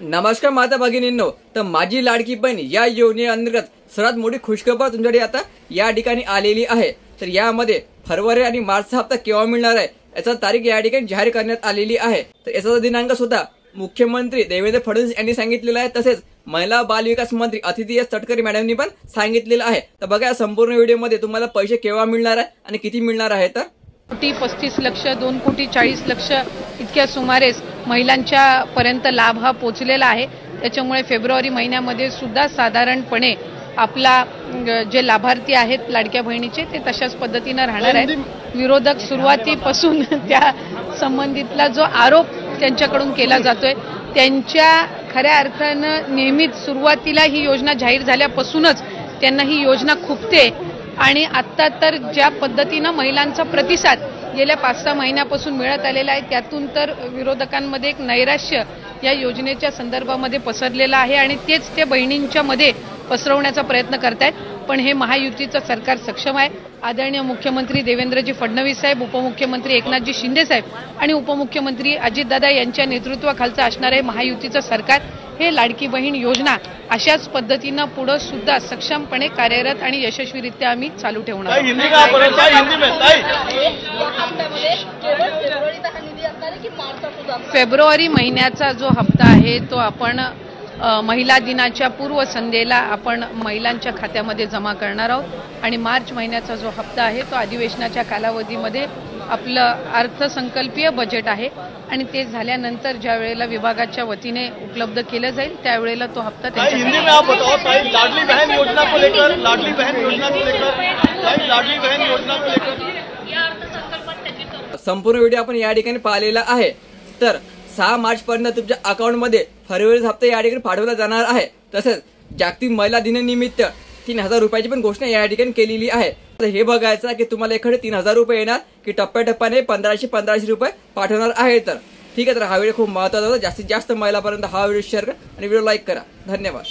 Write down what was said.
नमस्कार माता भगिनींनो, तर माझी लाडकी बहीण या योजनेअंतर्गत सर्वात मोठी खुशखबर तुमच्याकडे आता या ठिकाणी आलेली आहे। तर यामध्ये फरवरी आणि मार्चचा हप्ता केव्हा मिळणार आहे याचा तारीख या ठिकाणी जाहीर करण्यात आलेली आहे। तर याचा दिनांक सुद्धा मुख्यमंत्री देवेंद्र फडणवीस यांनी सांगितलेला आहे, तसेच महिला बाल विकास मंत्री अदिती एस तटकरे मॅडमनी पण सांगितलेलं आहे। तर बघा संपूर्ण व्हिडिओमध्ये तुम्हाला पैसे केव्हा मिळणार आहे आणि किती मिळणार आहे। तर 1,35,00,000 2,40,00,000 इतक्या सुमारे महिलांच्या पर्यंत लाभ हा पोहोचलेला आहे। त्याच्यामुळे फेब्रुवारी महिन्यामध्ये सुद्धा साधारणपणे आपला जे लाभार्थी आहेत लाडक्या बहिणीचे ते तशाच पद्धतीने राहणार आहेत। विरोधक सुरुवातीपासून त्या संबंधितला जो आरोप त्यांच्याकडून केला जातोय, त्यांच्या खऱ्या अर्थानं नेहमीच सुरुवातीला ही योजना जाहीर झाल्यापासूनच त्यांना ही योजना खुपते आणि आता तर ज्या पद्धतीनं महिलांचा प्रतिसाद गेल्या 5-6 महिन्यापासून मिळत आलेला आहे, त्यातून तर विरोधकांमध्ये एक नैराश्य या योजनेच्या संदर्भामध्ये पसरलेला आहे आणि तेच ते बहिणींच्या मध्ये पसरवण्याचा प्रयत्न करतायत। पण हे महायुतीचं सरकार सक्षम आहे। आदरणीय मुख्यमंत्री देवेंद्रजी फडणवीस साहेब, उपमुख्यमंत्री एकनाथजी शिंदे साहेब आणि उपमुख्यमंत्री अजितदादा यांच्या नेतृत्वाखालचं असणारे महायुतीचं सरकार हे लाडकी बहीण योजना अशाच पद्धतीनं पुढे सुद्धा सक्षमपणे कार्यरत आणि यशस्वीरित्या आम्ही चालू ठेवणार आहोत। फेब्रुवारी महिन्याचा जो हप्ता आहे तो आपण महिला दिनाच्या पूर्वसंध्येला आपण महिलांच्या खात्यामध्ये जमा करणार आहोत आणि मार्च महिन्याचा जो हप्ता आहे तो अधिवेशनाच्या कालावधीमध्ये आपलं अर्थसंकल्पीय बजेट आहे आणि ते झाल्यानंतर ज्या वेळेला विभागाच्या वतीने उपलब्ध केलं जाईल त्यावेळेला तो हप्ता संपूर्ण व्हिडिओ आपण या ठिकाणी पाहिलेला आहे। तर 6 मार्च पर्यंत तुमच्या अकाउंटमध्ये फरवरीचा हप्ता या ठिकाणी पाठवला जाणार आहे। तसेच जागतिक महिला दिनानिमित्त 3,000 रुपयाची पण घोषणा या ठिकाणी केलेली आहे। तर हे बघायचं की तुम्हाला एखादे 3,000 रुपये येणार की टप्प्याटप्प्याने 1,500 रुपये पाठवणार आहे। तर ठीक आहे, तर हा व्हिडिओ खूप महत्त्वाचा होता। जास्तीत जास्त महिलांपर्यंत हा व्हिडिओ शेअर करा आणि व्हिडिओ लाईक करा। धन्यवाद।